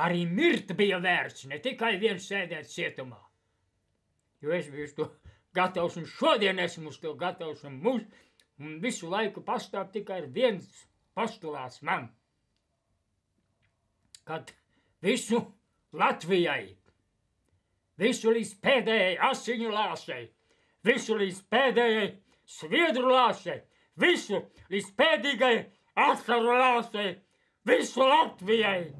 Arī mirt bija vērts, ne tikai viens sēdēt cietumā. Jo es biju to gatavs, un šodien esmu uz to gatavs, un visu laiku pastāv tikai viens postulāts man. Kad visu Latvijai, visu līdz pēdējai asiņu lāsei, visu līdz pēdējai sviedru lāsei, visu līdz pēdīgai asaru lāsei, visu Latvijai.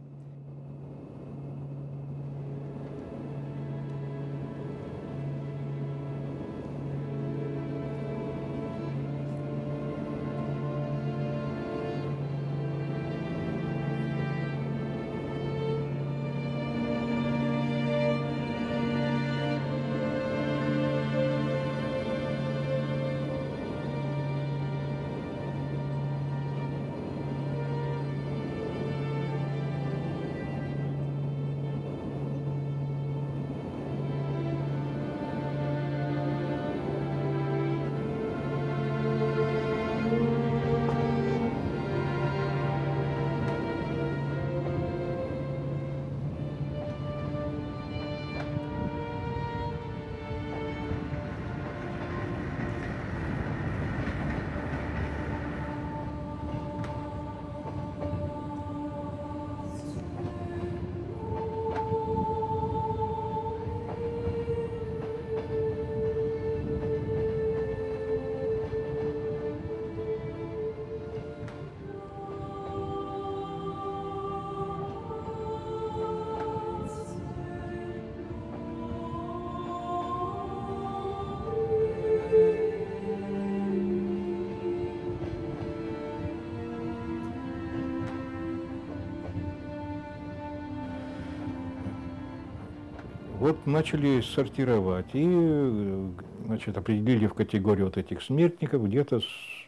Вот начали сортировать и, значит, определили в категорию вот этих смертников где-то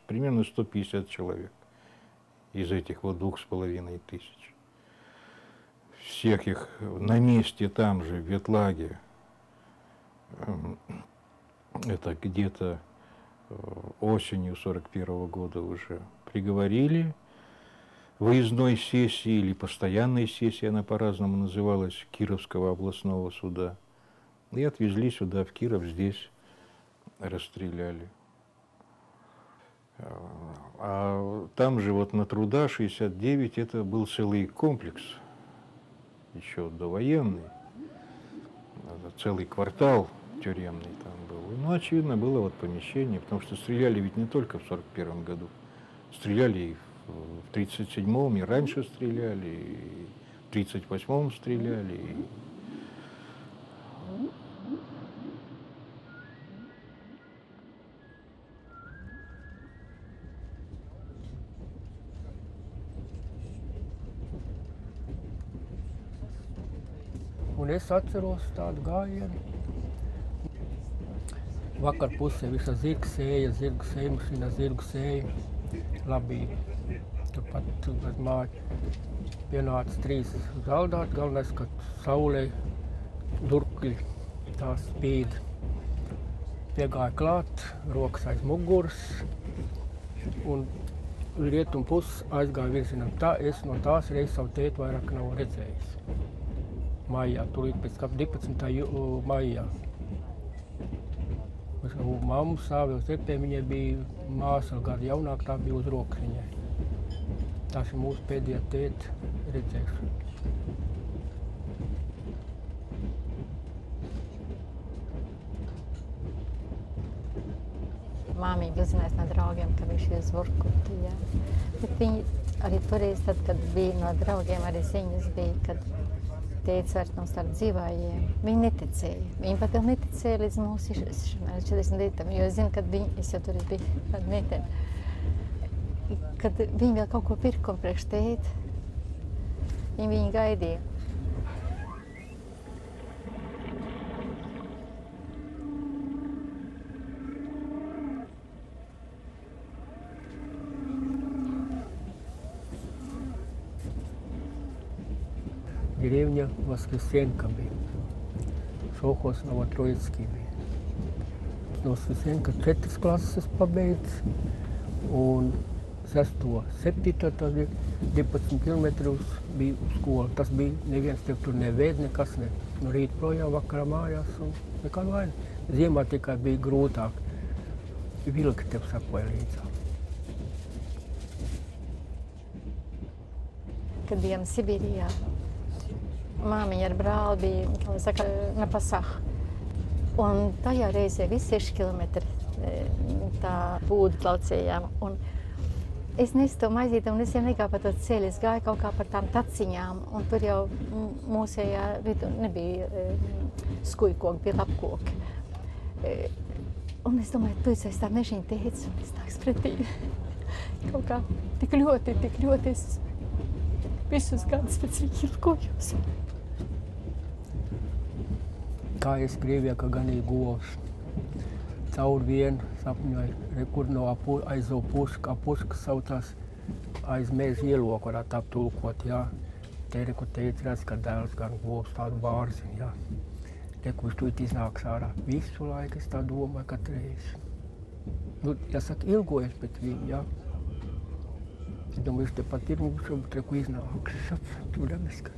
примерно 150 человек из этих вот 2500. Всех их на месте там же, в ветлаге, это где-то осенью 41 года уже приговорили. Выездной сессии или постоянной сессии, она по-разному называлась, Кировского областного суда. И отвезли сюда, в Киров, здесь расстреляли. А там же вот на Труда 69 это был целый комплекс, еще довоенный, целый квартал тюремный там был. Ну, очевидно, было вот помещение, потому что стреляли ведь не только в 41 году, стреляли и в 37-м, и раньше стреляли, и в 38-м стреляли. Un es atceros tādu gājienu. Vakar pusē visa zirga sēja mašīnā zirgu sēja. Labi, turpat uz māju pienāca 3 zaldāti. Galvenais, ka saulē durkļi tā spīd. Piegāja klāt, rokas aiz muguras un rietum puses aizgāja virzienam. Tā es no tās reizes savu tēti vairāk nav redzējis. Maijā, tūlīt pēc 12. maijā. Mammu stāvēja uz riepēm, viņai bija māsa gadu jaunāka, tā bija uz rokas viņai. Tās ir mūsu pēdējā tēta redzēšana. Māmība uzzināja no draugiem, ka viņš ir uz Vorkutu, jā. Bet viņi arī toreiz, tad, kad bija no draugiem, arī ziņas bija, kad tētis vairs nav starp dzīvājiem. Viņi neticēja. Viņi pat vēl neticēja līdz mūsu izšķiršanai, 49. Jo es zinu, kad es jau tur biju kāda meitene, kad viņi vēl kaut ko pirka priekš tēti. Viņi gaidīja. Деревня Воскресенка bija. Šohos Novotроицкий bija. No Воскресенka 4 klases pabeidz un 6. 7. tad 12 kilometrus bija uz skolu. Tas bija neviens tev tur nevēd, nekas ne. No rīta projām, vakarā mājās un nekādu vainu. Ziemā tikai bija grūtāk. Vilki tev sakoja līdzā. Kad bijām Sibīrijā, māmiņa ar brāli bija, kā lai saka, na pasah. Un tajā reizē visi 6 kilometri tā būdu plaucējām. Un es nesu to maizīti un es jau negāju pa to ceļu. Es gāju kaut kā par tām taciņām. Un tur jau mūsējā vidu nebija skujkoki, bija lapkoki. Un es domāju, tu esi tā mežiņa tētis un es nāks pretī. Kaut kā tik ļoti es visus gadus pēc viņa ilgojos. Kā es Krievijā, ka ganīju govs. Caur vienu sapņoju, kur no aiz puška, puška sautās aiz meža ieloku, varētu tā tulkot, jā. Te reku teica, redz, ka dēls gan govs tādu bārziņu, jā. Reku viņš tūlīt iznāks ārā. Visu laiku es tā domāju, katru reizi. Nu, jāsaka, ilgojos pēc viņu, jā. Es domāju, viņš tepat ir mums, varbūt reku iznāks. Saprotamies, ka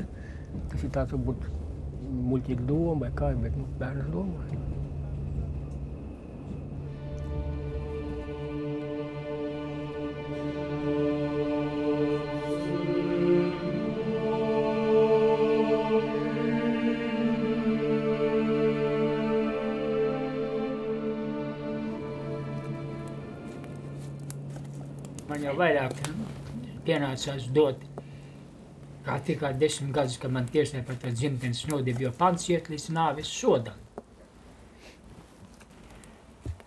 tas ir tāds, varbūt, muļķīga doma vai kā, bet bērns domāja. Man jau vairāk pienācās dot, kā tikai 10 gadus, kad man tiesāja par tā dzimtenes nodību, jo pants iet līdz nāves sodam.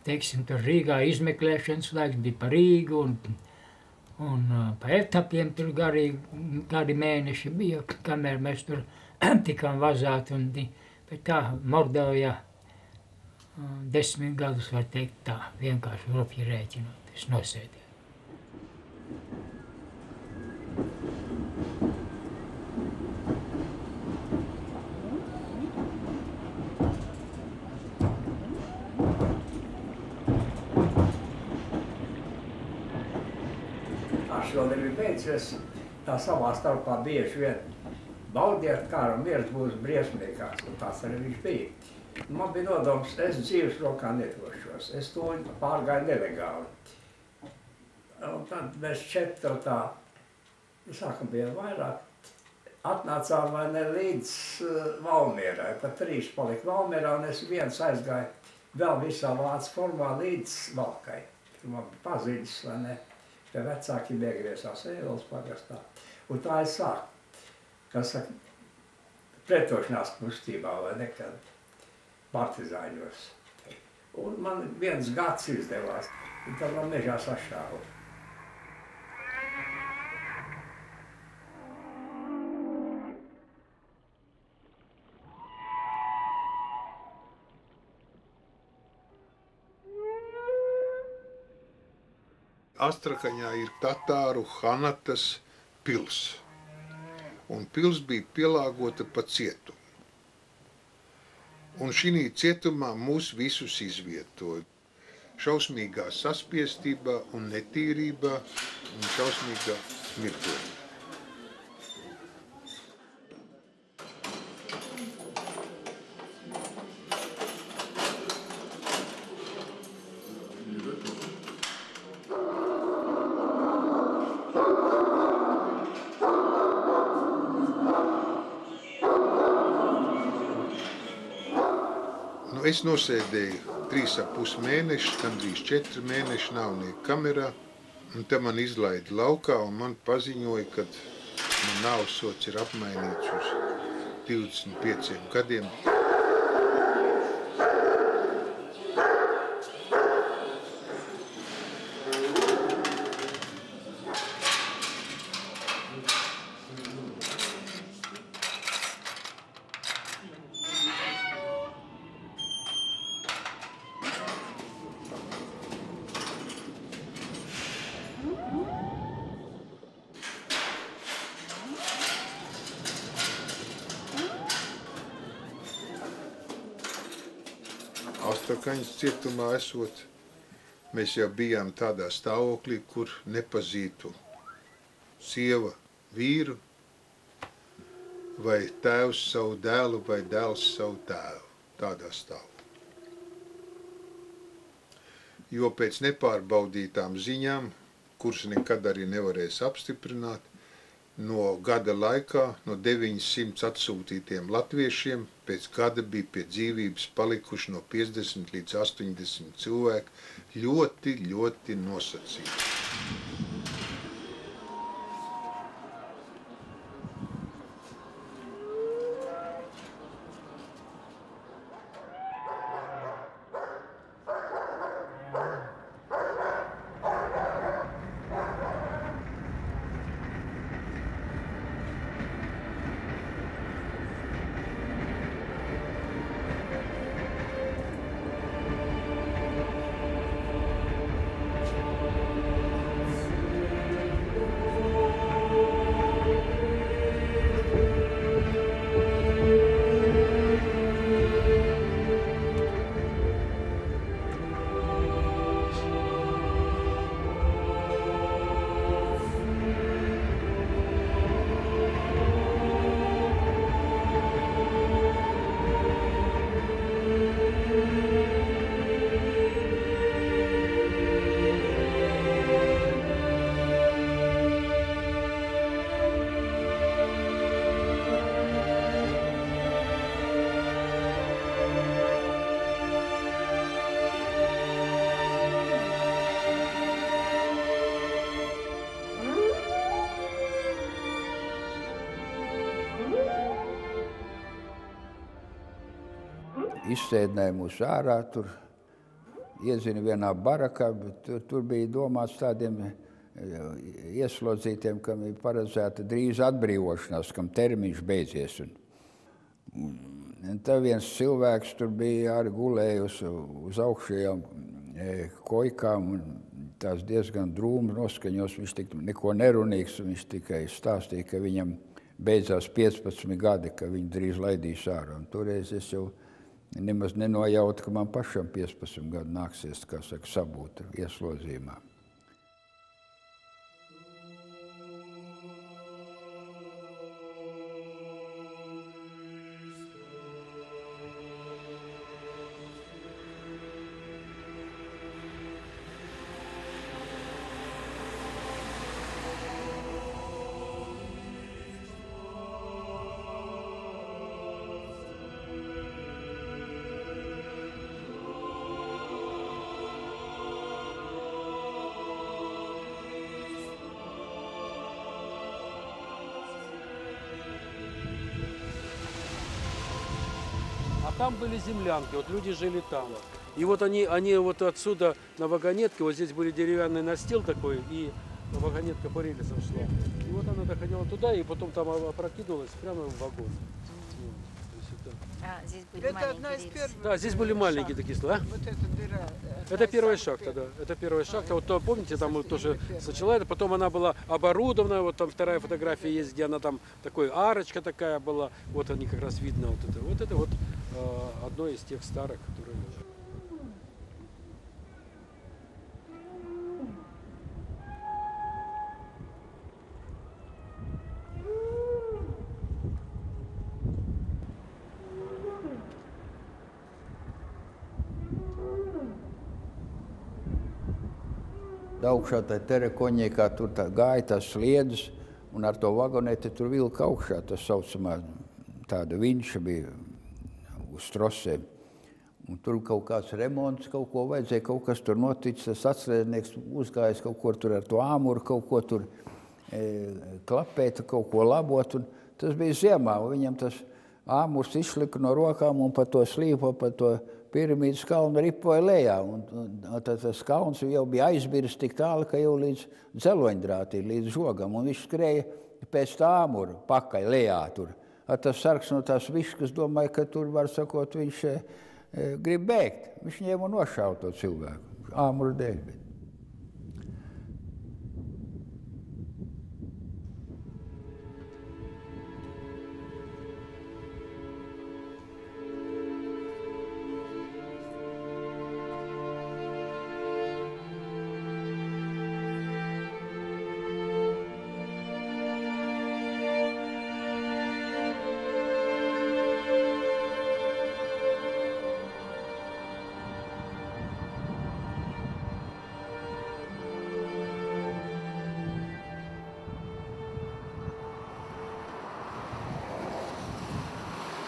Teiksim, tur Rīgā izmeklēšanas laiks bija pa Rīgu un pa etapiem tur gari mēneši bija, kamēr mēs tur tikām vazāti. Bet tā Mordovijā 10 gadus, var teikt, tā vienkārši rupji rēķinot, es nosēdēju. Šodien ir beidzies, tā savā starpā bieži vien baudiet kāru, miers būs briesmīgāks, un tāds arī viņš bija. Man bija nodoms, es dzīves rokā nedošos, es to pārgāju nelegāli. Un tad mēs 4 tā, sākam bija vairāk, atnācām vai ne līdz Valmierai, pat 3 palika Valmierā, un es viens aizgāju vēl visā vācu formā līdz Valkai. Tur man bija paziņas, vai ne? Pie vecāki iegriezās Ēveles pagastā. Un tā es sāku, kā saka, pretošanās kustībā vai nekad partizāņos. Un man viens gads izdevās, un tad man mežā sašāva. Astrakaņā ir tatāru Hanatas pils, un pils bija pielāgota pa cietumu. Un šī cietumā mūs visus izvietoja. Šausmīgā saspiestībā un netīrībā un šausmīgā mirklībā. Es nosēdēju 3,5 mēnešus, gandrīz 4 mēneši Nāvnieku kamerā, un te man izlaida laukā un man paziņoja, ka man nāvsods ir apmainīts uz 25 gadiem. Astrakaņas cietumā esot, mēs jau bijām tādā stāvoklī, kur nepazītu sieva vīru, vai tēvs savu dēlu, vai dēls savu tēvu. Tādā stāvoklī. Jo pēc nepārbaudītām ziņām, kuras nekad arī nevarēs apstiprināt, no gada laikā, no 900 atsūtītiem latviešiem, pēc gada bija pie dzīvības palikuši no 50 līdz 80 cilvēki ļoti, ļoti nosacīti. Izsēdināja mūs ārā, tur iezina vienā barakā, bet tur bija domāts tādiem ieslodzītiem, kam ir paredzēta drīz atbrīvošanās, kam termiņš beidzies. Un tad viens cilvēks tur bija arī gulējusi uz augšējām kojkām, un tās diezgan drūmi noskaņos, viņš tik neko nerunīgs, viņš tikai stāstīja, ka viņam beidzās 15 gadi, ka viņu drīz laidīs ārā. Un toreiz es jau nemaz nenojautu, ka man pašam 15 gadu nāksies, kā saka, sabūt ieslodzījumā. Там были землянки, вот люди жили там. И вот они вот отсюда на вагонетке, вот здесь были деревянный настил такой, и вагонетка по рельсам шла. И вот она доходила туда, и потом там опрокидывалась прямо в вагон. Здесь были это одна из первых. Да, здесь были маленькие такие слои. Вот эта дыра. Это первая шахта, да. Это первая шахта. Вот то, помните, там вот тоже сначала это, потом она была оборудована. Вот там вторая фотография есть, где она там такой арочка такая была. Вот они как раз видно вот это. Вот это вот одно из тех старых, которые. Augšā tā Terekoņiekā tur tā gāja tās sliedes, un ar to vagoneti tur vilka augšā, tas saucamā tāda vinša bija uz trosēm. Un tur kaut kāds remonts, kaut ko vajadzēja, kaut kas tur noticis, tas atslēdnieks uzgājis kaut ko tur ar to āmuru, kaut ko tur klapēt, kaut ko labot, un tas bija ziemā, un viņam tas āmurs izslika no rokām un pa to slīpo, pa to piramīdas kalnu ripoja lejā. Un tad tas kalns jau bija aizbiris tik tālu, ka jau līdz dzeloņdrātī, līdz žogam. Un viņš skrēja pēc tā āmura pakaļ lejā tur. Tas sargs no tās viškas domāja, ka tur, var sakot, viņš grib bēgt. Viņš ņēma un nošāva to cilvēku. Āmura dēļ.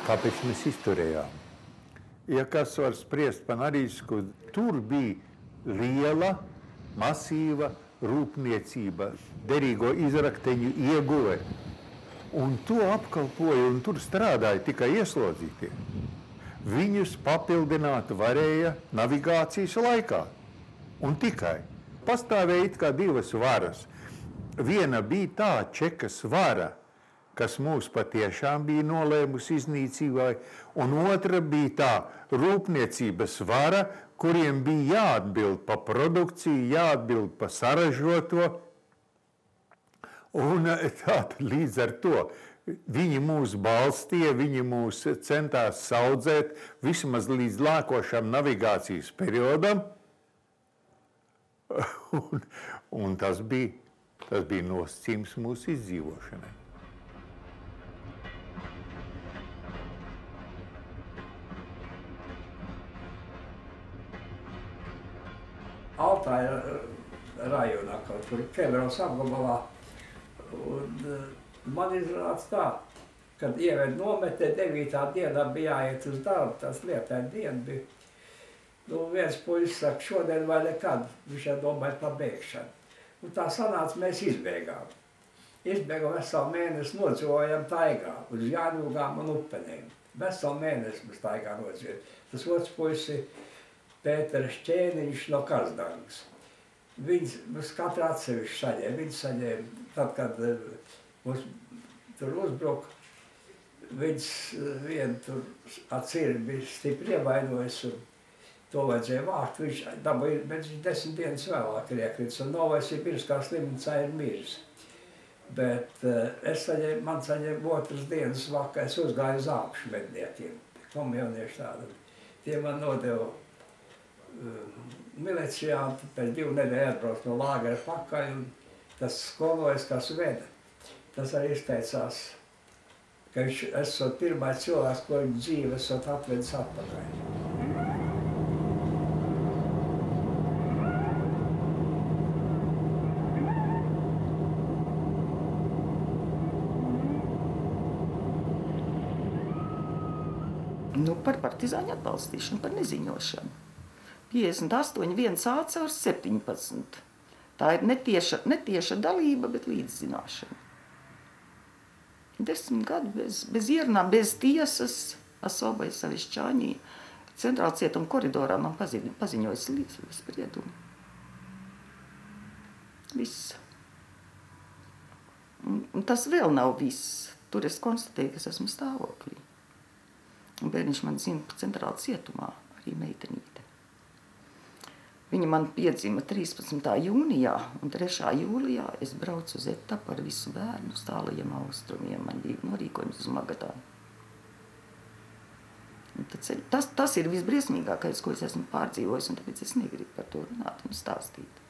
Kāpēc mēs izturējām? Ja kas var spriest par Norilsku, tur bija liela, masīva rūpniecība, derīgo izrakteņu ieguve. Un to apkalpoja un tur strādāja tikai ieslodzītie. Viņus papildināt varēja navigācijas laikā. Un tikai. Pastāvēja it kā divas varas. Viena bija tā Čekas vara, kas mūs patiešām bija nolēmusi iznīcībai, un otra bija tā rūpniecības vara, kuriem bija jāatbild pa produkciju, jāatbild pa saražoto. Un tātad līdz ar to viņi mūs balstīja, viņi mūs centās saudzēt vismaz līdz lākošam navigācijas periodam, un tas bija nosacījums mūsu izdzīvošanai. Altāja rajonā kaut kur Kelros apgabalā. Un man izrādās tā, kad ieved nometē 9. dienā bija jāiet uz darbu, tas lietaina diena bija. Viens puisis saka, šodien vai nekad, viņš jau domāja par bēgšanu. Un tā sanāca, mēs izbēgām. Izbēgām veselu mēnesi, nodzīvojam taigā, uz Jāņūgām un Upenēm. Veselu mēnesi mēs taigā nodzīvojam. Tas otrs puisis Pēters Ķēniņš no Kazdangas. Mums katra atsevišķi saņēma. Viņi saņēma, tad, kad mums tur uzbruka, viņas vien tur acīri bija stipri ievainojis un to vajadzēja vākt. Viņš dabūja, bet viņš 10 dienas vēlāk ir iekrits un novais ir miris, kā slimnīcā ir miris. Bet man saņēma otras dienas vakar, es uzgāju uz Āpšu medniekiem, komjaunieši tādu. Tie man nodeva milicijānti, pēc 2 nedēļu atbrauc no lāgera pakaļ, un tas skolojs, kas veda, tas arī izteicās, ka viņš esot pirmais cilvēks, ko viņa dzīve esot atvedis atpakaļ. Par partizāņu atbalstīšanu, par neziņošanu. 58, 1 A caur 17. Tā ir netieša dalība, bet līdzzināšana. 10 gadu bez ierunām, bez tiesas, Asobai Savišķāņī, centrāla cietuma koridorā man paziņojas spriedumu. Viss. Un tas vēl nav viss. Tur es konstatēju, ka es esmu stāvoklī. Un bērniņš man dzima centrāla cietumā, arī meitenīte. Viņa man piedzima 13. jūnijā un 3. jūlijā es braucu uz etapu ar visu bērnu uz tālajiem austrumiem. Man bija norīkojums uz Magadānu. Tas ir visbriesmīgākais, ko es esmu pārdzīvojis, un tāpēc es negribu par to runāt un stāstīt.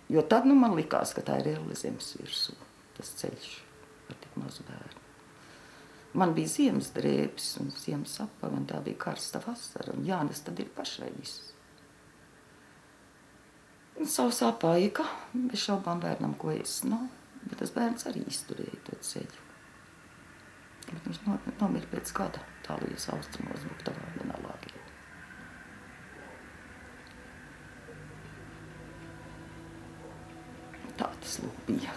Jo tad man likās, ka tā ir elle zemes virsū, tas ceļš par tik mazu bērnu. Man bija ziemas drēbes un ziemas apavi, un tā bija karsta vasara, un jānes tad ir pašai viss. Savs apāika, bez šaubām bērnam, ko es nav, bet tas bērns arī izturēja to ceļu. Bet viņš nomira pēc gada tālajos austrumos Buktavā vienā lāgrī. Tā tas lūk bija.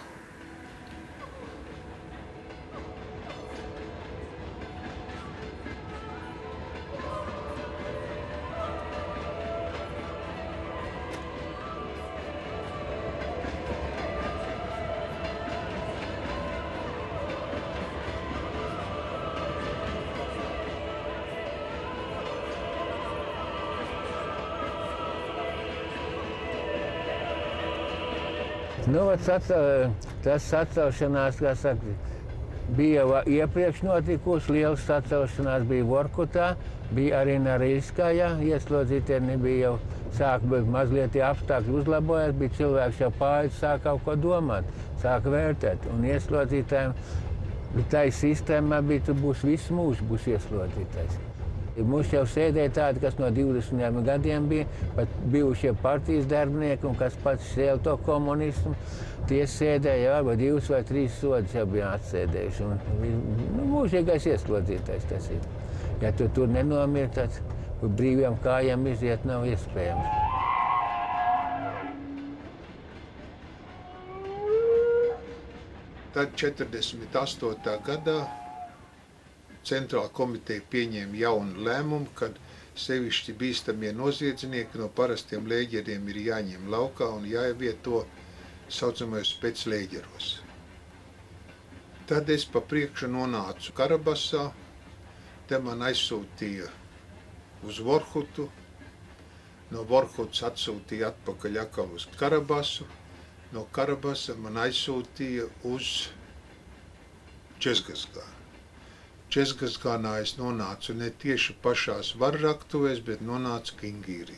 Nu, tas sacelšanās, kā saka, bija jau iepriekš notikusi. Liels sacelšanās bija Vorkutā, bija arī Norilskajā. Ieslodzītie nebija jau sāk mazliet tie apstākļi uzlabojās, bija cilvēks jau pārējais sāk kaut ko domāt, sāk vērtēt. Un ieslodzītājiem tai sistēmā bija, tu būs visu mūžu būs ieslodzītais. Mums jau sēdēja tādi, kas no 20 gadiem bija, pat bijušie partijas darbinieki un kas pats sēl to komunismu. Tie sēdēja jau vai 2 vai 3 sodus jau bija atsēdējuši. Mūžīgais ieslodzītais tas ir. Ja tu tur nenomir, tad brīviem kājām iziet nav iespējams. Tad 48. gadā Centrāla komiteja pieņēma jaunu lēmumu, kad sevišķi bīstamie noziedznieki no parastiem lēģeriem ir jāņem laukā un jāievieto saucamajos speclēģeros. Tad es pa priekšu nonācu Karabasā, te man aizsūtīja uz Vorkutu, no Vorkutas atsūtīja atpakaļ atkal uz Karabasu, no Karabasa man aizsūtīja uz Čezgazgānu. Čezgazgānā es nonācu ne tieši pašās varraktuvēs, bet nonācu Kingīrī.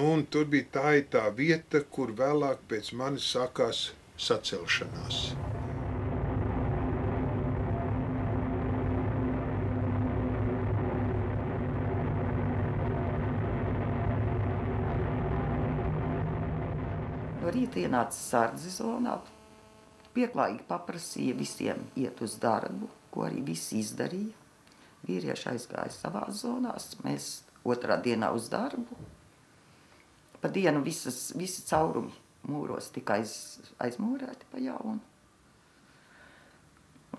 Un tur bija tā vieta, kur vēlāk pēc manis sākās sacelšanās. No rīta ienāca sardzi zonā. Pieklājīgi paprasīja visiem iet uz darbu, ko arī visi izdarīja. Vīrieši aizgāja savās zonās, mēs otrā dienā uz darbu. Pa dienu visi caurumi mūros tika aizmūrēti pa jaunu.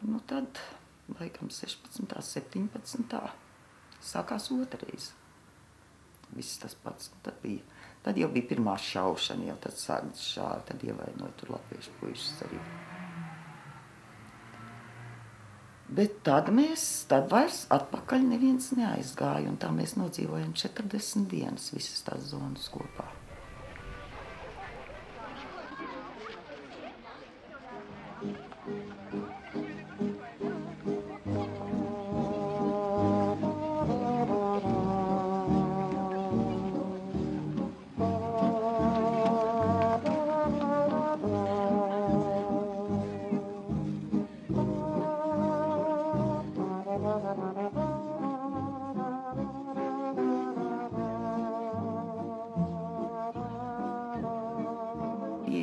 Nu tad, laikam 16. 17. sākās otrais. Viss tas pats. Tad jau bija pirmā šaušana, jau tad sārdz šādi, tad ievainoja tur latviešu puišas arī. Bet tad vairs atpakaļ neviens neaizgāja, un tā mēs nodzīvojam 40 dienas visas tās zonas kopā.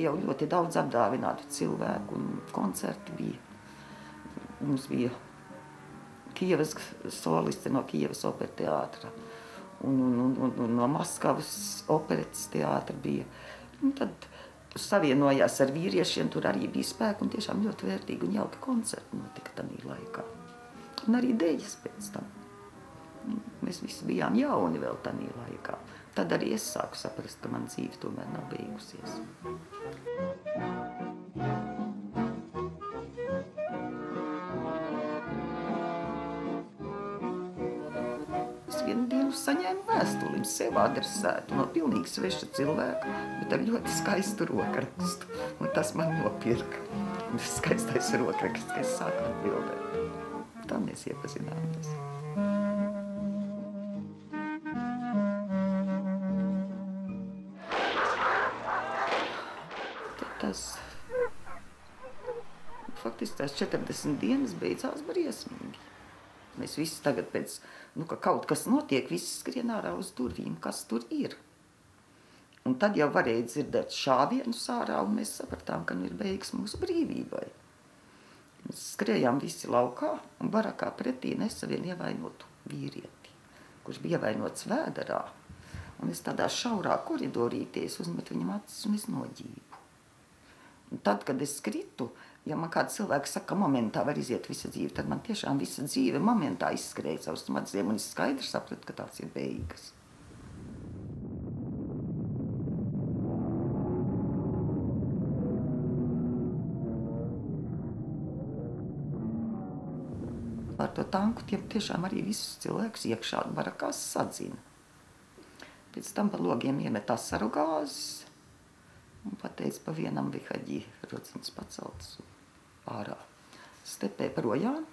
Jau ļoti daudz apdāvinātu cilvēku un koncertu bija. Mums bija Kijevas solisti no Kijevas operteātra un no Maskavas operetes teātra bija. Un tad savienojās ar vīriešiem, tur arī bija spēki un tiešām ļoti vērtīgi un jauki koncerti notika tanī laikā. Un arī dēļas pēc tam. Mēs visi bijām jauni vēl tanī laikā. Tad arī es sāku saprast, ka man dzīve tomēr nav beigusies. Es vienu dienu saņēmu vēstuli sev adresētu no pilnīgi sveša cilvēka, bet ar ļoti skaistu rokrakstu. Un tas man nopirka. Un tas skaistais rokraksts, ka es sāku atbildēt. Tā mēs iepazināmies. Faktiski tās 40 dienas beidzās briesmīgi. Mēs visi tagad pēc, ka kaut kas notiek, visi skrien ārā uz durvīm, kas tur ir. Un tad jau varēja dzirdēt šāvienus ārā, un mēs sapratām, ka ir beigas mūsu brīvībai. Mēs skrējām visi laukā, un barakā pretī nesa vienu ievainotu vīrieti, kurš bija ievainots vēderā. Un es tādā šaurā koridorīties uzmetu viņam acis un es noģību. Un tad, kad es kritu, ja man kāds cilvēks saka, ka momentā var iziet visa dzīve, tad man tiešām visa dzīve momentā izskrēja caur smadzenēm, un es skaidri sapratu, ka tās ir beigas. Ar to tanku tiem tiešām arī visus cilvēkus iekšā barakās sadzina. Pēc tam pa logiem iemet asaru gāzes. Un pateica, pa vienam vihaģī rociņas paceltas ārā. Stepē projām.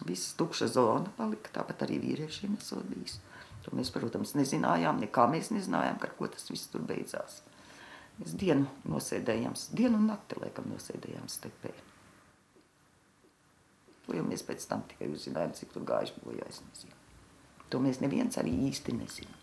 Viss tukša zona palika, tāpat arī vīriešiem esot bijis. To mēs, protams, nezinājām, nekā mēs nezinājām, ar ko tas viss tur beidzās. Mēs dienu un nakti, laikam, nosēdējām stepē. To jau mēs pēc tam tikai uzzinājām, cik tur gājuši bojā, es nezinu. To mēs neviens arī īsti nezinām.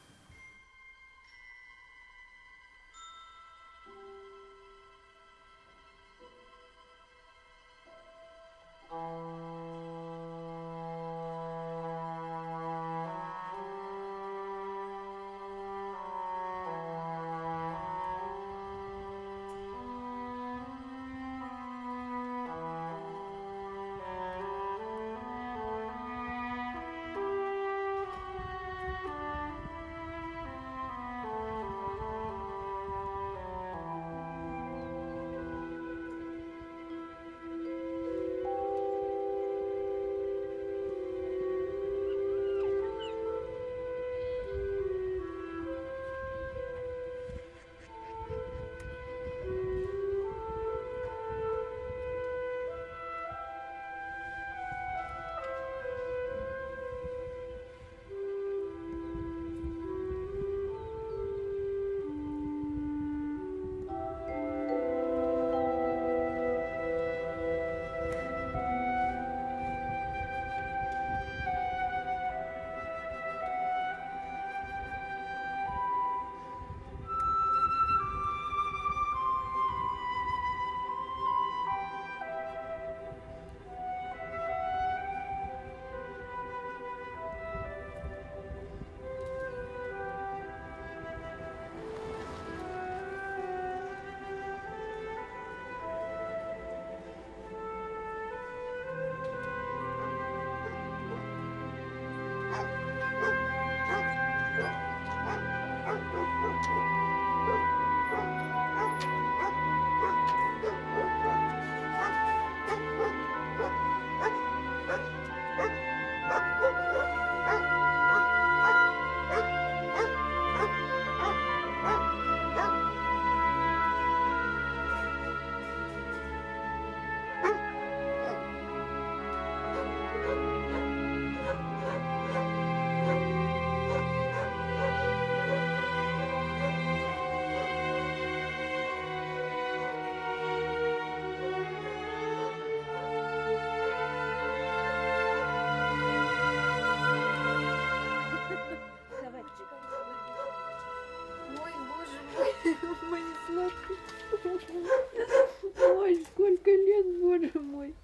Ой, сколько лет, боже мой.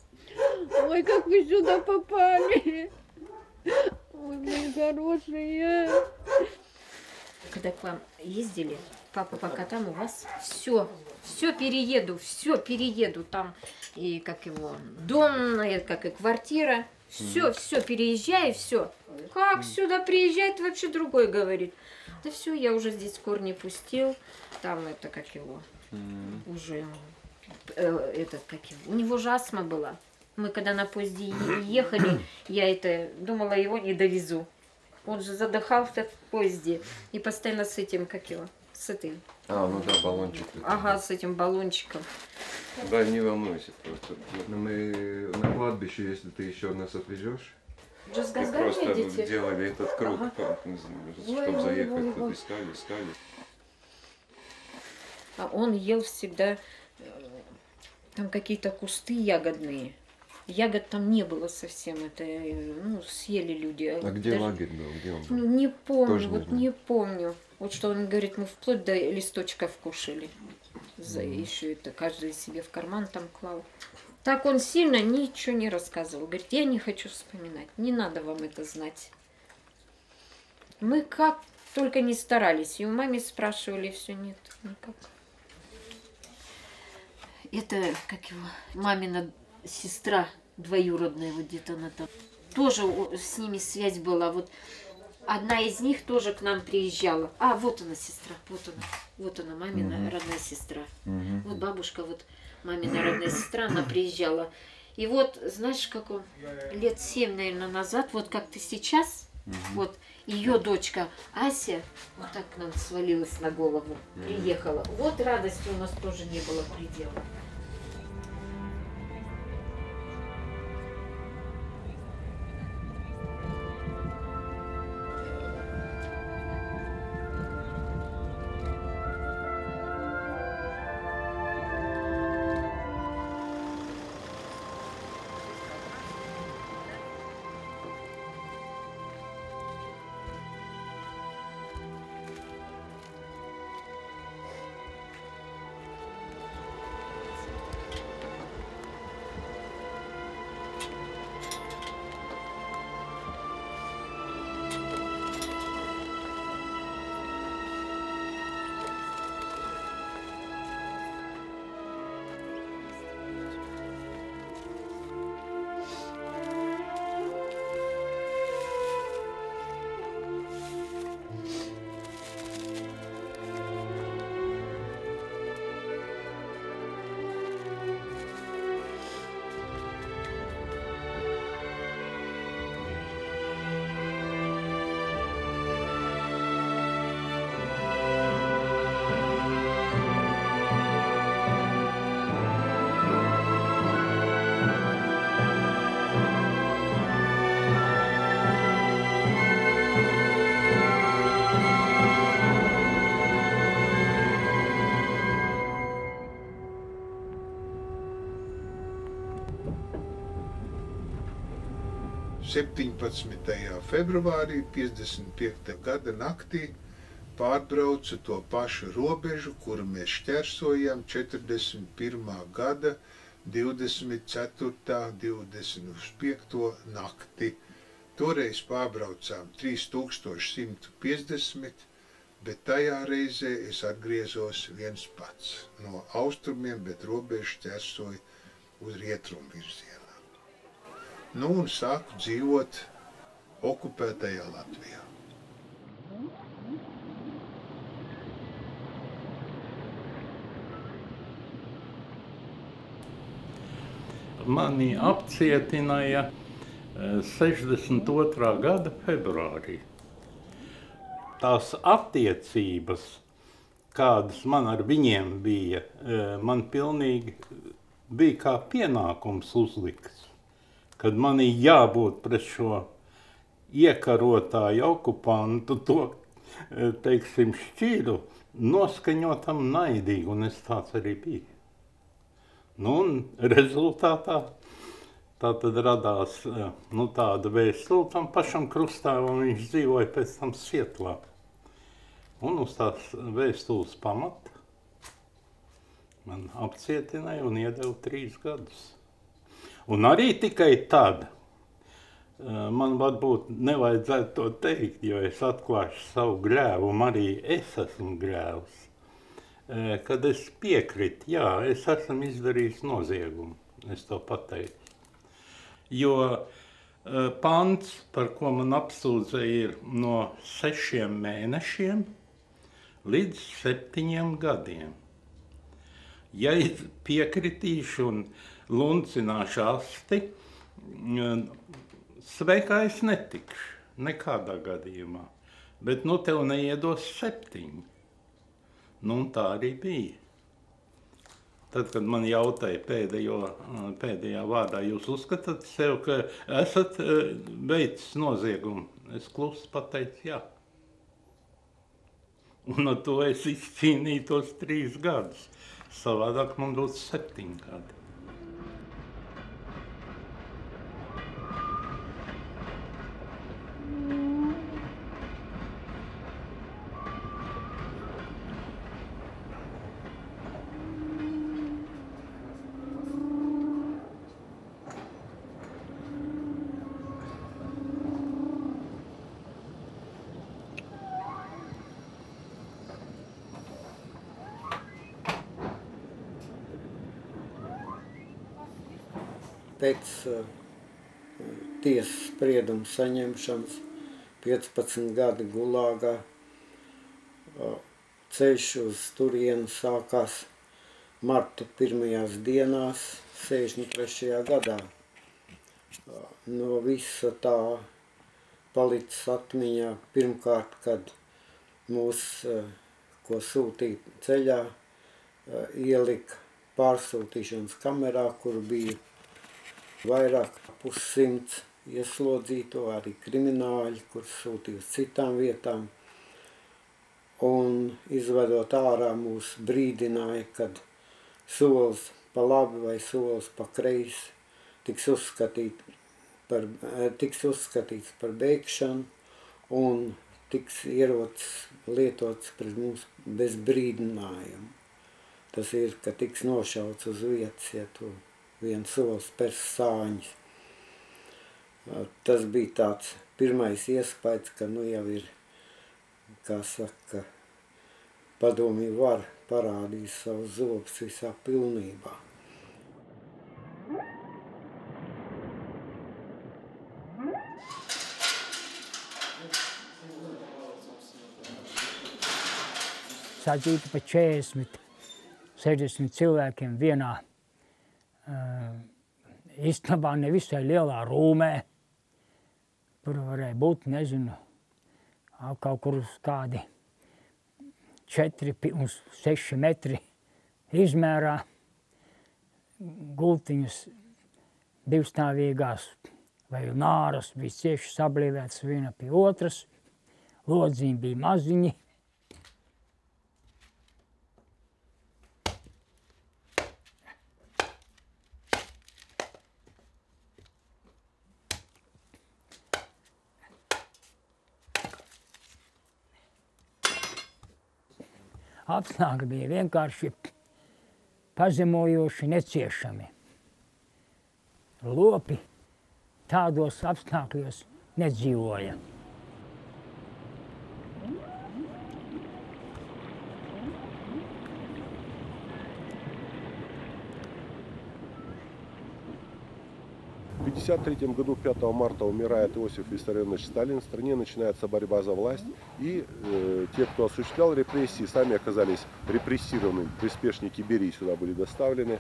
Ой, как вы сюда попали. Ой, мои хорошие. Когда к вам ездили, папа, пока там у вас все перееду, там и как его дом, как и квартира, все переезжай, все. Как сюда приезжает, вообще другой говорит. Да все, я уже здесь корни пустил, там это как его, уже у него же астма была. Мы когда на поезде ехали, я думала, его не довезу. Он же задыхался в поезде и постоянно с этим, с этой. Ну да, баллончик. Ага, с этим баллончиком. Да, не волнуйся просто. Мы на кладбище, если ты еще нас отвезешь. Ты просто делали этот круг, чтобы заехать, тут искали. А он ел всегда там какие-то кусты ягодные. Ягод там не было совсем, съели люди. А где лагерь был? Где он был? Не помню, не помню. Вот что он говорит, мы вплоть до листочков кушали. Еще каждый себе в карман там клал. Так он сильно ничего не рассказывал. Говорит, я не хочу вспоминать, не надо вам это знать. Мы как только не старались, и у мамы спрашивали, все нет, никак. Это, мамина сестра двоюродная, вот где-то она там. Тоже с ними связь была. Вот одна из них тоже к нам приезжала. А, вот она сестра, вот она, мамина родная сестра. Вот бабушка, вот мамина родная сестра, она приезжала. И вот, знаешь, лет 7, наверное, назад, вот как ты сейчас, Вот ее дочка Ася вот так к нам свалилась на голову, приехала. Вот радости у нас тоже не было предела. Februārī 55. gada naktī pārbraucu to pašu robežu, kuru mēs šķērsojām 41. gada 24. 25. nakti. Toreiz pārbraucām 3150, bet tajā reizē es atgriezos viens pats no austrumiem, bet robežu šķērsoju uz rietumu virzienā. Nu un sāku dzīvot okupētajā Latvijā. Mani apcietināja 62. gada februārī. Tās attiecības, kādas man ar viņiem bija, man pilnīgi bija kā pienākums uzlikts. Kad man ir jābūt pret šo iekarotāju okupantu, to, teiksim, šķīru, noskaņotam naidīgi, un es tāds arī biju. Nu, un rezultātā tā tad radās tāda vēstule tam pašam Krustāvam, viņš dzīvoja pēc tam Sietlā. Un uz tās vēstules pamata man apcietināja un iedeva 3 gadus. Un arī tikai tad, man varbūt nevajadzētu to teikt, jo es atklāšu savu grēvu, un arī es esmu grēvs, kad es piekritu, jā, es esmu izdarījis noziegumu, es to pateicu. Jo pants, par ko man apsūdzēja, ir no 6 mēnešiem līdz 7 gadiem. Ja es piekritīšu un luncināšu asti, sveikā es netikšu, nekādā gadījumā. Bet nu tev neiedos 7. Nu un tā arī bija. Tad, kad man jautāja pēdējā vārdā, jūs uzskatāt sev, ka esat veicis noziegumu? Es klusi pateicu jā. Un ar to es izcīnīju tos 3 gadus. Savādāk man būtu 7 gadi. Pēc tiesas sprieduma saņemšanas 15 gadi Gulāgā ceļš uz turienu sākās marta 1. dienās 63. gadā. No visa tā palicis atmiņā. Pirmkārt, kad mūs, ko sūtīja ceļā, ielika pārsūtīšanas kamerā, kur bija vairāk 100 ieslodzīto, arī krimināļi, kurus sūtīja uz citām vietām. Un izvedot ārā mūs brīdināja, kad solis pa labi vai solis pa kreisi tiks uzskatīts par bēgšanu un tiks ierocis lietots pret mums bez brīdinājuma. Tas ir, ka tiks nošauts uz vietas, ja tu viens solis pers sāņus. Tas bija tāds pirmais iespējas, ka nu jau ir, kā saka, padomju var parādīt savus zobus visā pilnībā. Sadzīta pa 40, 60 cilvēkiem vienā istabā, nevisai lielā rūmē, kur varēja būt, nezinu, kaut kur uz kādi 4 uz 6 metri izmērā, gultiņas divstāvīgās vai nāras bija cieši sablīvētas viena pie otras, lodziņi bija maziņi. Apstākļi bija vienkārši pazemojoši, neciešami. Lopi tādos apstākļos nedzīvoja. В 1953 году, 5 марта, умирает Иосиф Виссарионович Сталин. В стране начинается борьба за власть. И те, кто осуществлял репрессии, сами оказались репрессированы. Приспешники Берии сюда были доставлены.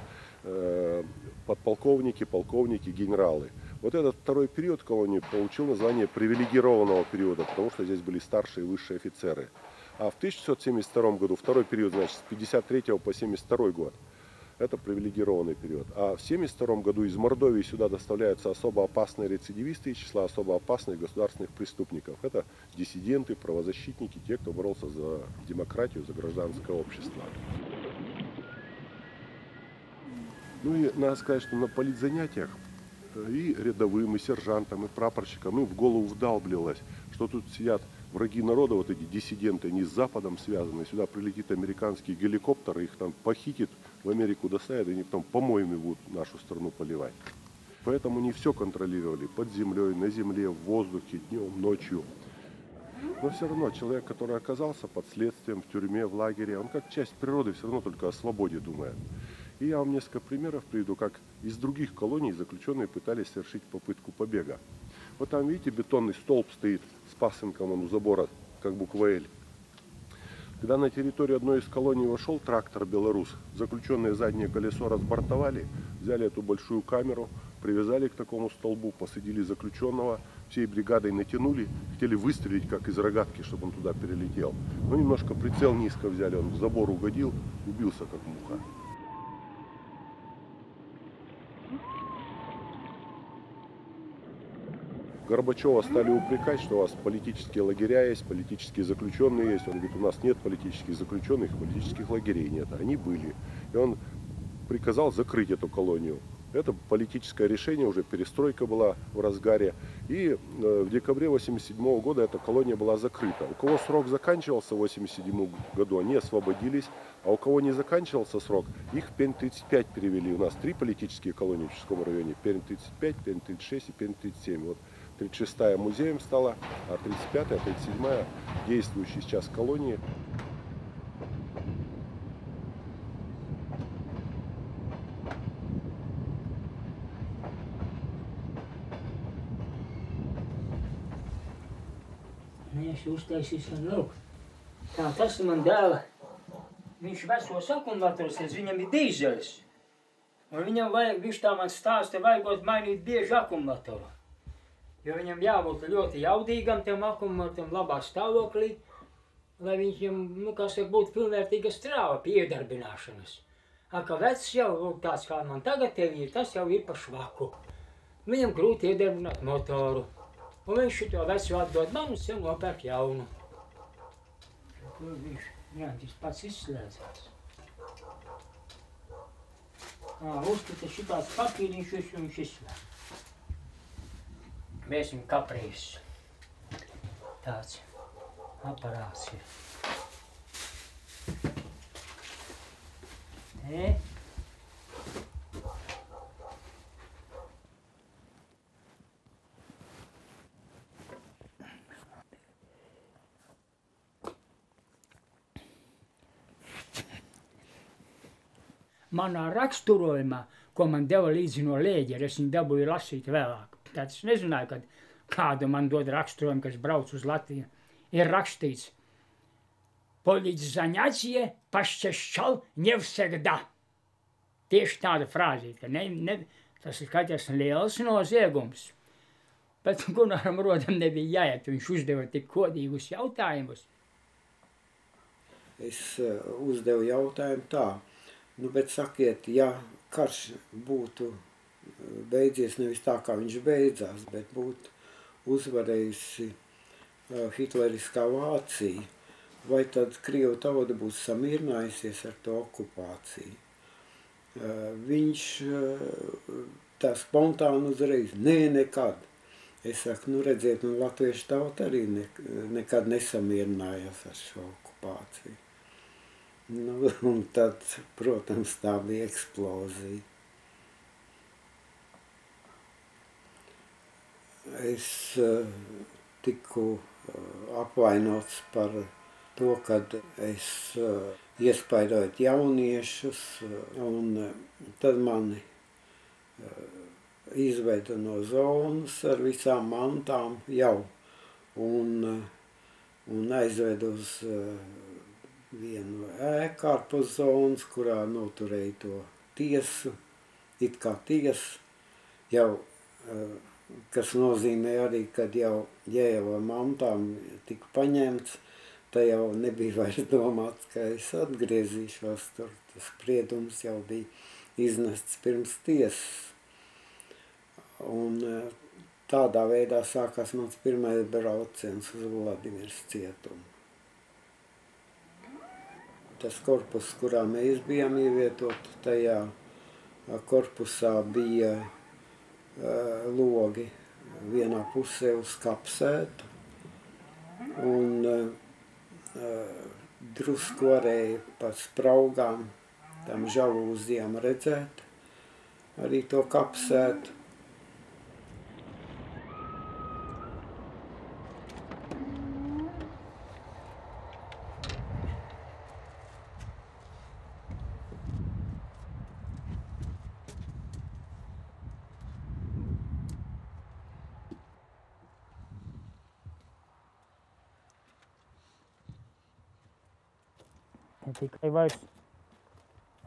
Подполковники, полковники, генералы. Вот этот второй период колонии получил название привилегированного периода, потому что здесь были старшие и высшие офицеры. А в 1972 году, второй период, значит, с 1953 по 1972 год, это привилегированный период. А в 1972 году из Мордовии сюда доставляются особо опасные рецидивисты из числа особо опасных государственных преступников. Это диссиденты, правозащитники, те, кто боролся за демократию, за гражданское общество. Ну и надо сказать, что на политзанятиях и рядовым, и сержантам, и прапорщикам им в голову вдалбливалось, что тут сидят враги народа, вот эти диссиденты, они с Западом связаны. Сюда прилетит американский геликоптер, их там похитит, в Америку доставят, и они потом помоями будут нашу страну поливать. Поэтому они все контролировали под землей, на земле, в воздухе, днем, ночью. Но все равно человек, который оказался под следствием, в тюрьме, в лагере, он как часть природы все равно только о свободе думает. И я вам несколько примеров приведу, как из других колоний заключенные пытались совершить попытку побега. Вот там, видите, бетонный столб стоит с пасынком, он у забора, как буква «Л». Когда на территорию одной из колоний вошел трактор «Белорус», заключенные заднее колесо разбортовали, взяли эту большую камеру, привязали к такому столбу, посадили заключенного, всей бригадой натянули, хотели выстрелить, как из рогатки, чтобы он туда перелетел. Но немножко прицел низко взяли, он в забор угодил, убился как муха. Горбачева стали упрекать, что у вас политические лагеря есть, политические заключенные есть. Он говорит, у нас нет политических заключенных, политических лагерей нет. Они были. И он приказал закрыть эту колонию. Это политическое решение, уже перестройка была в разгаре. И в декабре 1987 года эта колония была закрыта. У кого срок заканчивался в 1987 году, они освободились. А у кого не заканчивался срок, их в Пермь-35 перевели. У нас 3 политические колонии в Чудском районе. Пермь-35, Пермь-36 и Пермь-37. Вот 36-я музеем стала, а 35-я, 37-я действующие сейчас колонии. Viņš uztaisīs man lūk. Tā tas man dēla. Viņš vecos akumulatorus, viņam ir dīzelis. Un viņam vajag, viņš tā man stāsta, vajagot mainīt bieži akumulatoru. Jo viņam jābūt ļoti jaudīgam, tam akumam, tam labā stāvoklī, lai viņam, nu, kā saka, būtu pilnvērtīga strāva pie iedarbināšanas. Ka vecs jau tāds, kā man tagad te ir, tas jau ir pa švaku. Viņam grūti iedarbināt motoru. Un viņš šito vecu atdod man un sev nopērk jaunu. Tur viņš, jā, tas pats izslēdzās. Uzskata šitāds papīriņš, viņš izslēdz. Mēs viņam kaprīs. Tāds aparāts ir. Manā raksturojumā, ko man deva līdzi no Lēģera, es viņu dabūju lasīt vēlāk. Tad es nezināju, kad kādu man dod raksturojumu, kas brauc uz Latviju. Ir rakstīts: Politzaņācija pašķešķal nevsegdā. Tieši tāda frāzīte, ka tas ir kāds liels noziegums. Bet Gunaram Rodam nebija jāiet, viņš uzdeva tik kodīgus jautājumus. Es uzdevu jautājumu tā, nu, bet sakiet, ja karš būtu beidzies nevis tā, kā viņš beidzās, bet būtu uzvarējusi hitleriskā Vācija, vai tad Krievu tauta būs samierinājusies ar to okupāciju? Viņš tā spontāni uzreiz, nekad. Es saku, nu redziet, nu latviešu tauta arī nekad nesamierinājās ar šo okupāciju. Nu, un tad, protams, tā bija eksplozija. Es tiku apvainots par to, kad es iespaidojot jauniešus, un tad mani izveda no zonas ar visām mantām jau, un aizveda uz vienu ēku ārpus zonas, kurā noturēja to tiesu, it kā tiesu, jau, kas nozīmē arī, kad jau ar mantām tika paņemts, tā jau nebija vairs domāts, ka es atgriezīšos tur. Tas spriedums jau bija iznests pirms tiesas. Un tādā veidā sākās mans pirmais brauciens uz Vladimiras cietumu. Tas korpus, kurā mēs bijām ievietoti, tajā korpusā bija logi vienā pusē uz kapsētu, un drusku varēja pa spraugām, tam žalūzijām redzēt arī to kapsētu. Ne tikai vairs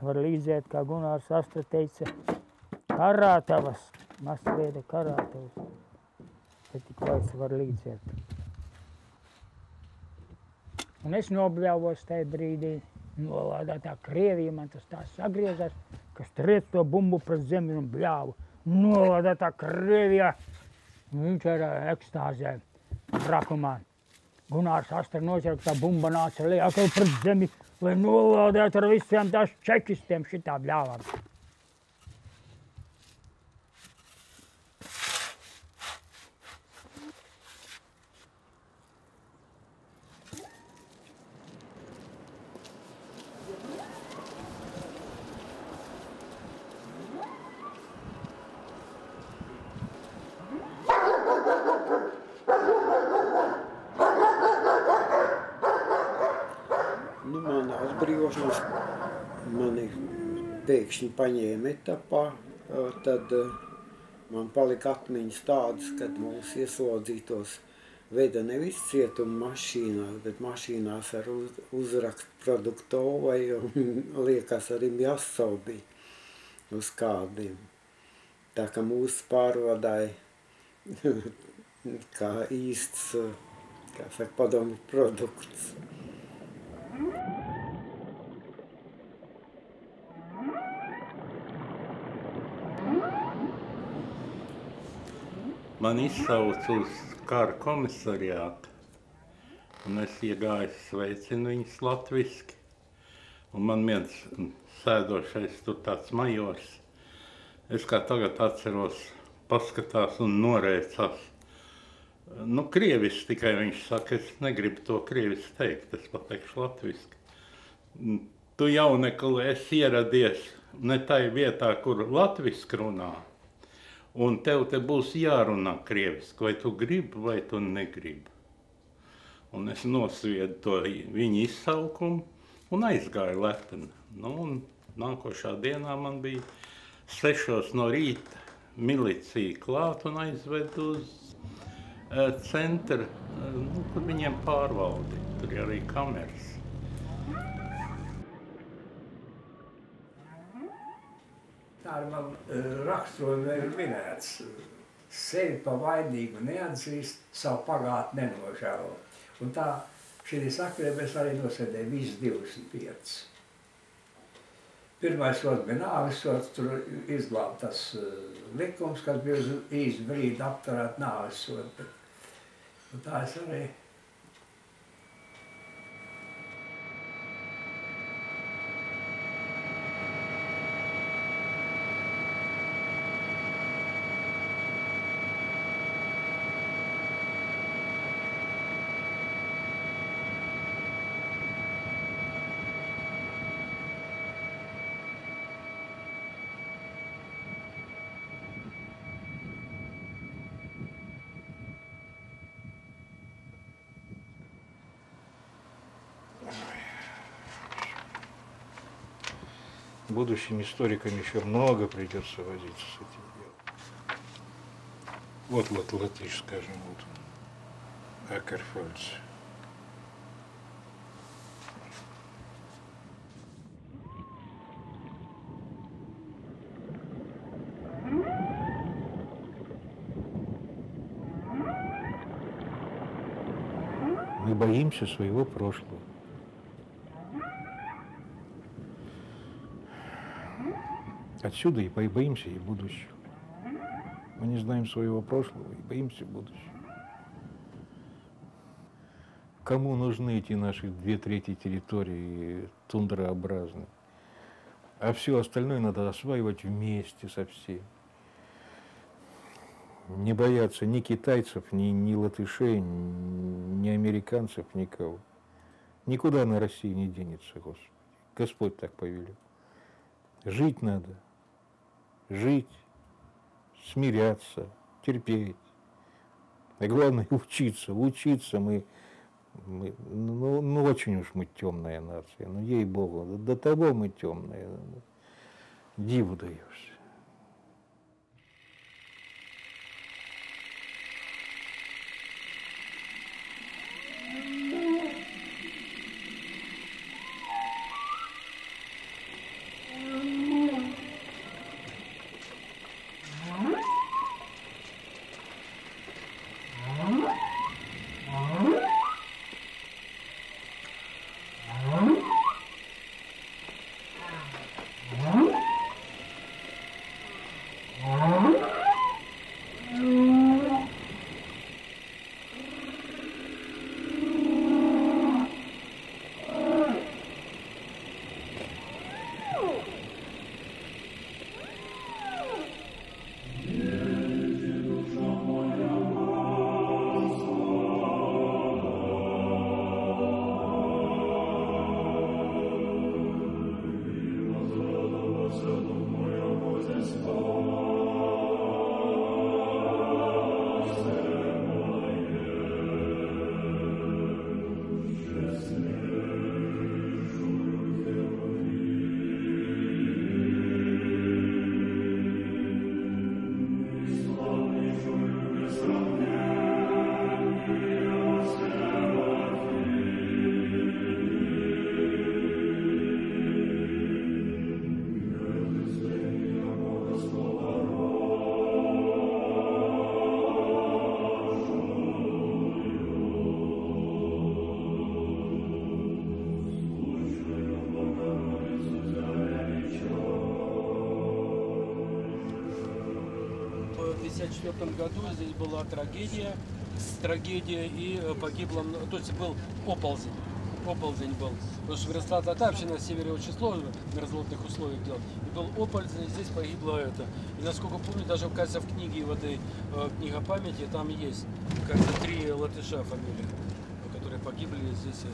var līdzēt, kā Gunārs Astra teica, karātavas, masveida karātavas. Ne tikai vairs var līdzēt. Un es nobļāvos tajā brīdī, nolādātā Krievija, man tas tā sagriezās, kas triec to bumbu pret zemi un bļāvu. Nolādātā Krievijā, viņš ir ekstāzē, brakumā. Gunārs Astra noķer, ka tā bumba nāca liekli pret zemi, lai nolādētu ar visiem tās čekistiem šitā bļāvām. Atbrīvošanās mani pēkšņi paņēma etapā, tad man palika atmiņas tādas, kad mūs ieslodzītos veda nevis cietuma mašīnās, bet mašīnās ar uzrakstu Produktovai, un liekas arī Mjasov bija uz kādiem. Tā kā mūs pārvadāja kā īsts, kā saka, padomju produkts. Man izsauc uz kara komisariātu, un es iegāju sveicinu viņus latviski. Un man viens sēdošais tur tāds majors, es kā tagad atceros, paskatās un norēcās. Nu, krievis tikai viņš saka, es negribu to krievis teikt, es pateikšu latviski. Tu jaunekli esi ieradies ne tai vietā, kur latviski runā, un tev te būs jārunā krieviski, vai tu gribi, vai tu negribi. Un es nosviedu to viņa izsaukumu un aizgāju lepni. Nu, un nākošā dienā man bija 6 no rīta milicija klāt un aizved uz centru, kur viņiem pārvaldi. Tur ir arī kameras. Tā ir man raksturojumā ir minēts. Sevi pa vainīgu neatzīst, savu pagātni nenožēlo. Un tā šī sakrē mēs arī nosēdējām visus 25. Pirmais sods bija nāves sods, tur izglābt tas likums, kas bija uz īstu brīdi apturēt nāves sodu. Un tā es arī. Будущим историкам еще много придется возиться с этим делом. Вот латыш, скажем, вот Акерфольц. Мы боимся своего прошлого. Отсюда и боимся и будущего. Мы не знаем своего прошлого и боимся будущего. Кому нужны эти наши 2/3 территории тундрообразные? А все остальное надо осваивать вместе со всеми. Не бояться ни китайцев, ни латышей, ни американцев, никого. Никуда на России не денется, Господи. Господь так повелел. Жить надо. Жить, смиряться, терпеть. И главное учиться. Учиться мы очень уж мы темная нация. Ну, ей-богу, до того мы темная. Диву даешься. 1944 году здесь была трагедия и погибло, то есть был оползень был. Потому что в результате вообще на севере очень сложно в мерзлотных условиях делать. И был оползень, и здесь погибло это. И насколько помню, даже, кажется, в книге в этой книга памяти там есть, кажется, 3 латыша фамилии, которые погибли здесь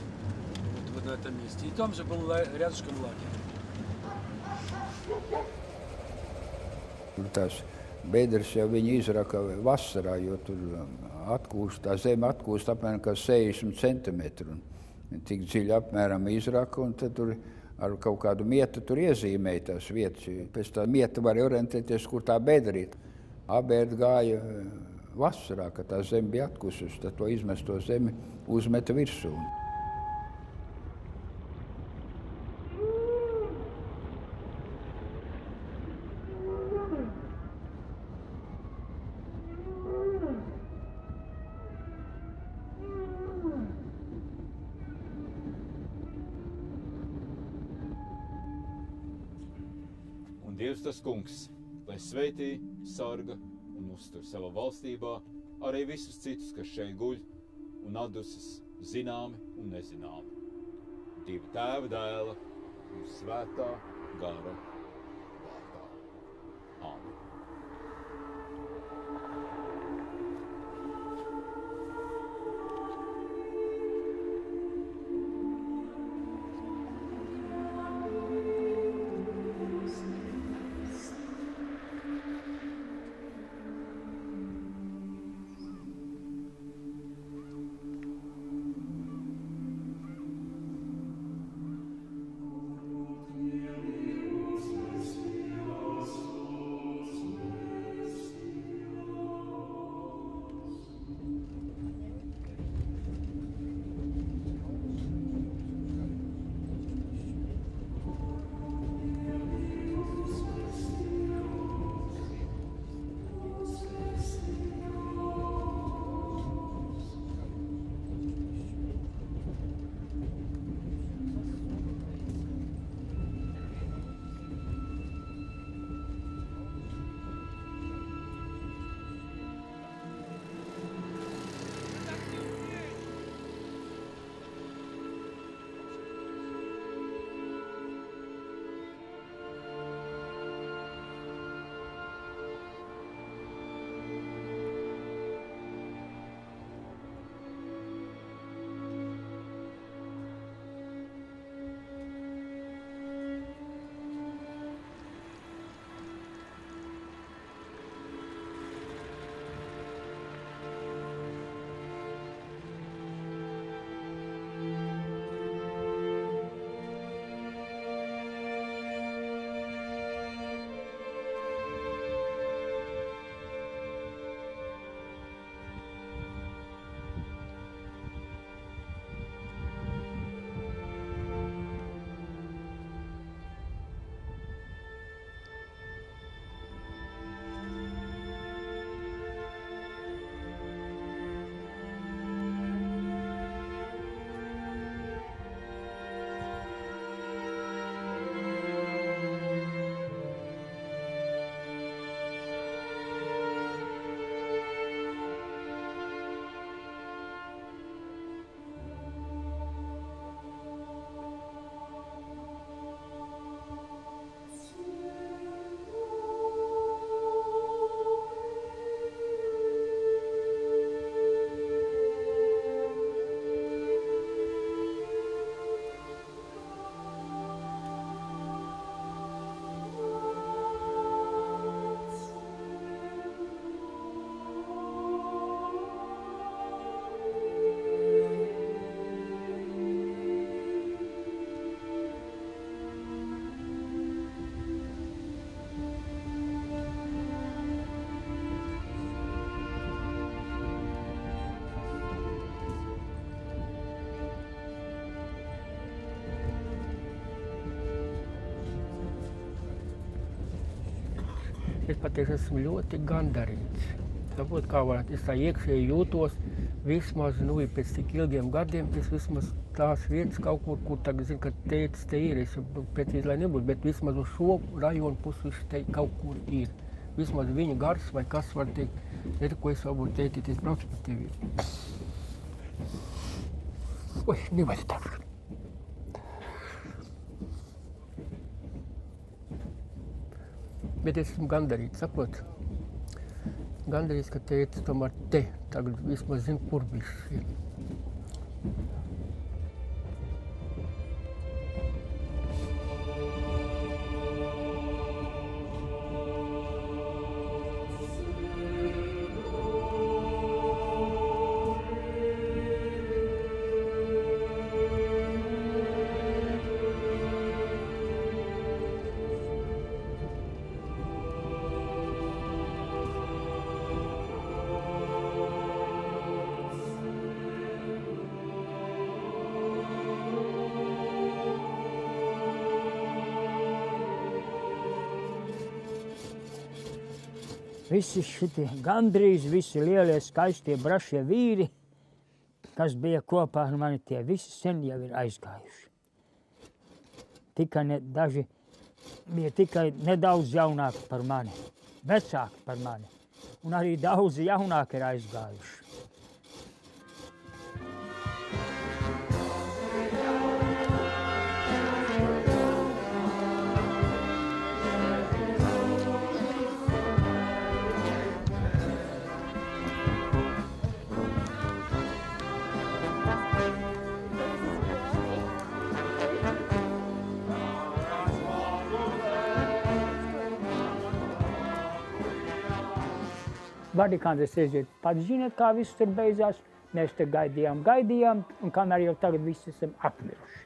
вот на этом месте. И там же был рядышком лагерь. Tas bedres jau viņi izraka vasarā, jo tur atkūst, tā zeme atkūst apmēram 60 centimetru. Tik dziļi apmēram izraka, un tad tur ar kaut kādu mietu tur iezīmēja tās vietas. Pēc tā mieta var orientēties, kur tā bedrīt. Abērt gāja vasarā, kad tā zeme bija atkususi, tad to izmesto zemi uzmeta virsū. Dievs tas kungs, lai sveitī, sarga un uztur savā valstībā arī visus citus, kas šeit guļ un atdusas zināmi un nezināmi. Dieva Tēva, Dēla un Svētā gara vārdā. Āmen. Es patiesi esmu ļoti gandarīts. Tāpēc, kā varētu, es tā iekšēji jūtos, vismaz, pēc tik ilgiem gadiem, es vismaz tās vietas kaut kur tagad zinu, ka tētis te ir, es pēc lai nebūtu, bet vismaz uz šo rajonu pusi viņš te kaut kur ir. vismaz viņa gars vai kas var teikt, ir, ko es varbūt teikt, es braucu par tevi. Oi, nevajag tā. Bet es esmu gandarīts, saprot? Gandarīts, ka teica tomēr te, tagad vismaz zinu, kur viss ir. Visi šitie gandrīz visi lielie, skaistie, brašie vīri, kas bija kopā ar mani, tie visi sen jau ir aizgājuši. Tikai daži bija tikai nedaudz jaunāki par mani, vecāki par mani, un arī daudzi jaunāki ir aizgājuši. Vatikāns aiziet, pats ziniet, kā viss tur beidzās. Mēs te gaidījām, un kamēr jau tagad visi esam apmiruši.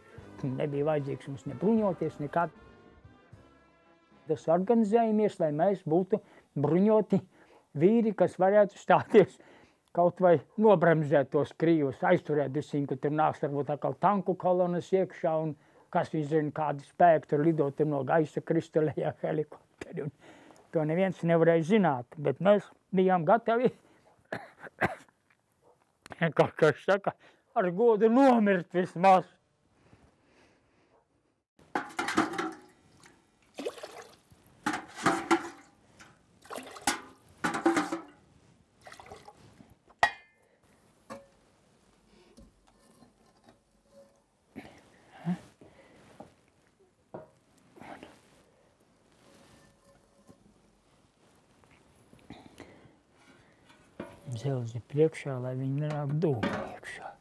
Nebija vajadzīgs mums ne bruņoties, nekā. Tas organizējamies, lai mēs būtu bruņoti vīri, kas varētu stāties kaut vai nobremzēt tos Krīvus, aizturēt visiem, ka tur nāks varbūt atkal tanku kolonas iekšā, un kas zina, kādi spēki tur lidot no gaisa kristalējā helikopteri. To neviens nevarēja zināt, bet mēs bijām gatavi, kaut kas saka, ar godu nomirt vismaz. Zelzi priekšā, lai viņi nenāk dūmi iekšā.